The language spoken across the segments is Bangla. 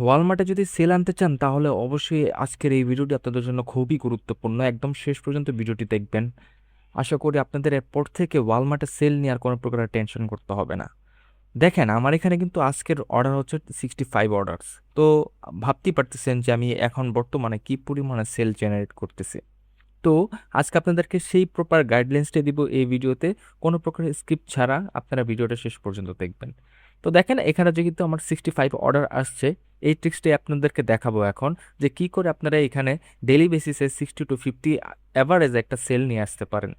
ওয়ালমার্টে যদি সেল আনতে চান তাহলে অবশ্যই আজকের এই ভিডিওটি আপনাদের জন্য খুবই গুরুত্বপূর্ণ। একদম শেষ পর্যন্ত ভিডিওটি দেখবেন। আশা করি আপনাদের এরপর থেকে ওয়ালমার্টে সেল নিয়ে আর কোনো প্রকার টেনশন করতে হবে না। দেখেন আমার এখানে কিন্তু আজকের অর্ডার হচ্ছে 65 অর্ডারস। তো ভাবতেই পারতেছেন যে আমি এখন বর্তমানে কি পরিমাণে সেল জেনারেট করতেছি। তো আজকে আপনাদেরকে সেই প্রপার গাইডলাইন্সটা দিব এই ভিডিওতে। কোনো প্রকার স্ক্রিপ্ট ছাড়া আপনারা ভিডিওটা শেষ পর্যন্ত দেখবেন। তো দেখেন এখানে যেহেতু আমার 65 অর্ডার আসছে, এই ট্রিক্সটাই আপনাদেরকে দেখাবো এখন, যে কি করে আপনারা এখানে ডেইলি বেসিসে 60 to 50 অ্যাভারেজ একটা সেল নিয়ে আসতে পারেন।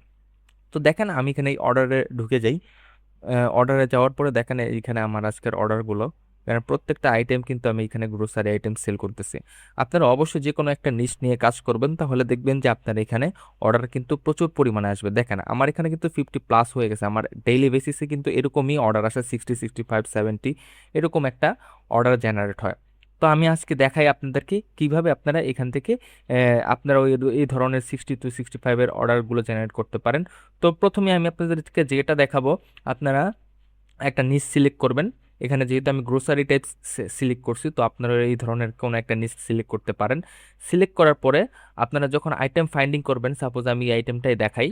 তো দেখেন আমি এখানে এই অর্ডারে ঢুকে যাই। অর্ডারে যাওয়ার পরে দেখেন এইখানে আমার আজকের অর্ডারগুলো, কারণ প্রত্যেকটা আইটেম কিন্তু আমি এখানে গ্রোসারি আইটেম সেল করতেছি। আপনারা অবশ্যই যে কোনো একটা নিশ নিয়ে কাজ করবেন, তাহলে দেখবেন যে আপনার এখানে অর্ডার কিন্তু প্রচুর পরিমাণে আসবে। দেখেন আমার এখানে কিন্তু 50+ হয়ে গেছে। আমার ডেইলি বেসিসে কিন্তু এরকমই অর্ডার আসে, 60, 65, 70 এরকম একটা অর্ডার জেনারেট হয়। তো আমি আজকে দেখাই আপনাদেরকে কিভাবে আপনারা এখান থেকে আপনারা এই ধরনের 60 to 65 অর্ডারগুলো জেনারেট করতে পারেন। তো প্রথমে আমি আপনাদেরকে যেটা দেখাবো, আপনারা একটা নিচ সিলেক্ট করবেন। এখানে যেহেতু আমি গ্রোসারি টাইপ সিলেক্ট করছি, তো আপনারা এই ধরনের কোনো একটা নিচ সিলেক্ট করতে পারেন। সিলেক্ট করার পরে আপনারা যখন আইটেম ফাইন্ডিং করবেন, সাপোজ আমি এই আইটেমটাই দেখাই,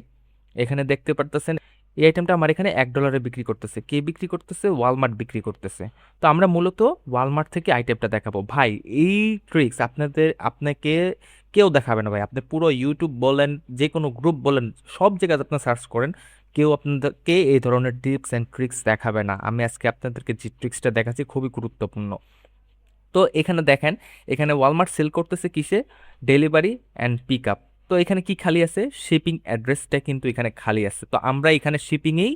এখানে দেখতে পারতেছেন এই আইটেমটা আমার এখানে $1 বিক্রি করতেছে। কে বিক্রি করতেছে? ওয়ালমার্ট বিক্রি করতেছে। তো আমরা মূলত ওয়ালমার্ট থেকে আইটেমটা দেখাবো। ভাই এই ট্রিক্স আপনাকে কেউ দেখাবে না ভাই। আপনি পুরো ইউটিউব বলেন, যে কোনো গ্রুপ বলেন, সব জায়গায় আপনি সার্চ করেন, কেউ আপনাদেরকে এই ধরনের টিপস অ্যান্ড ট্রিক্স দেখাবে না। আমি আজকে আপনাদেরকে যে ট্রিক্সটা দেখাচ্ছি খুবই গুরুত্বপূর্ণ। তো এখানে দেখেন, এখানে ওয়ালমার্ট সেল করতেছে কিসে? Delivery and pick up. তো এখানে কি খালি আছে? শিপিং অ্যাড্রেসটা কিন্তু এখানে খালি আছে। তো আমরা এখানে শিপিংয়েই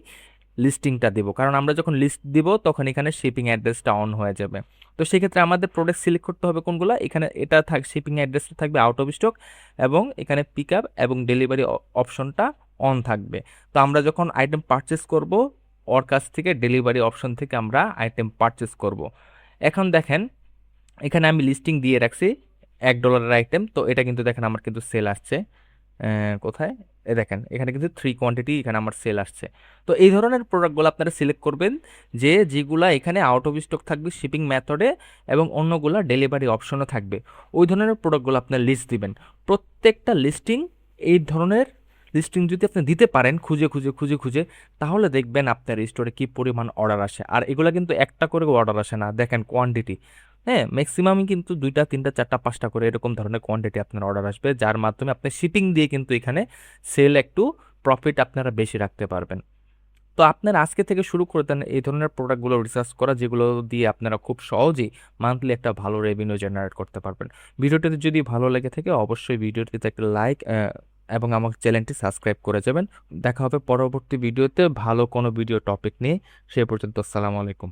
লিস্টিংটা দেবো, কারণ আমরা যখন লিস্ট দিব তখন এখানে শিপিং অ্যাড্রেসটা অন হয়ে যাবে। তো সেক্ষেত্রে আমাদের প্রোডাক্ট সিলেক্ট করতে হবে কোনগুলো। এখানে এটা শিপিং অ্যাড্রেসটা থাকবে আউট অফ স্টক, এবং এখানে পিক আপ এবং ডেলিভারি অপশনটা অন থাকবে। তো আমরা যখন আইটেম পারচেস করব, ওর কাছ থেকে ডেলিভারি অপশন থেকে আমরা আইটেম পারচেস করব। এখন দেখেন এখানে আমি লিস্টিং দিয়ে রাখছি $1 আইটেম। তো এটা কিন্তু দেখেন আমার কিন্তু সেল আসছে। কোথায়? দেখেন এখানে কিন্তু 3 কোয়ান্টিটি এখানে আমার সেল আসছে। তো এই ধরনের প্রোডাক্টগুলো আপনারা সিলেক্ট করবেন, যে যেগুলা এখানে আউট অফ স্টক থাকবে শিপিং মেথডে, এবং অন্যগুলা ডেলিভারি অপশনও থাকবে। ওই ধরনের প্রোডাক্টগুলো আপনার লিস্ট দিবেন। প্রত্যেকটা লিস্টিং, এই ধরনের লিস্টিং যদি আপনি দিতে পারেন খুঁজে খুঁজে খুঁজে খুঁজে, তাহলে দেখবেন আপনার স্টোরে কি পরিমাণ অর্ডার আসে। আর এগুলো কিন্তু একটা করে অর্ডার আসে না, দেখেন কোয়ান্টিটি। হ্যাঁ, ম্যাক্সিমামই কিন্তু 2টা 3টা 4টা 5টা করে এরকম ধরনের কোয়ান্টিটি আপনার অর্ডার আসবে, যার মাধ্যমে আপনি শিপিং দিয়ে কিন্তু এখানে সেল একটু প্রফিট আপনারা বেশি রাখতে পারবেন। তো আপনারা আজকে থেকে শুরু করে দেন এই ধরনের প্রোডাক্টগুলো রিসার্চ করা, যেগুলো দিয়ে আপনারা খুব সহজেই মান্থলি একটা ভালো রেভিনিউ জেনারেট করতে পারবেন। ভিডিওটিতে যদি ভালো লেগে থাকে অবশ্যই ভিডিওটিতে একটা লাইক এবং আমার চ্যানেলটি সাবস্ক্রাইব করে যাবেন। দেখা হবে পরবর্তী ভিডিওতে ভালো কোনো ভিডিও টপিক নিয়ে। সে পর্যন্ত আসসালামু আলাইকুম।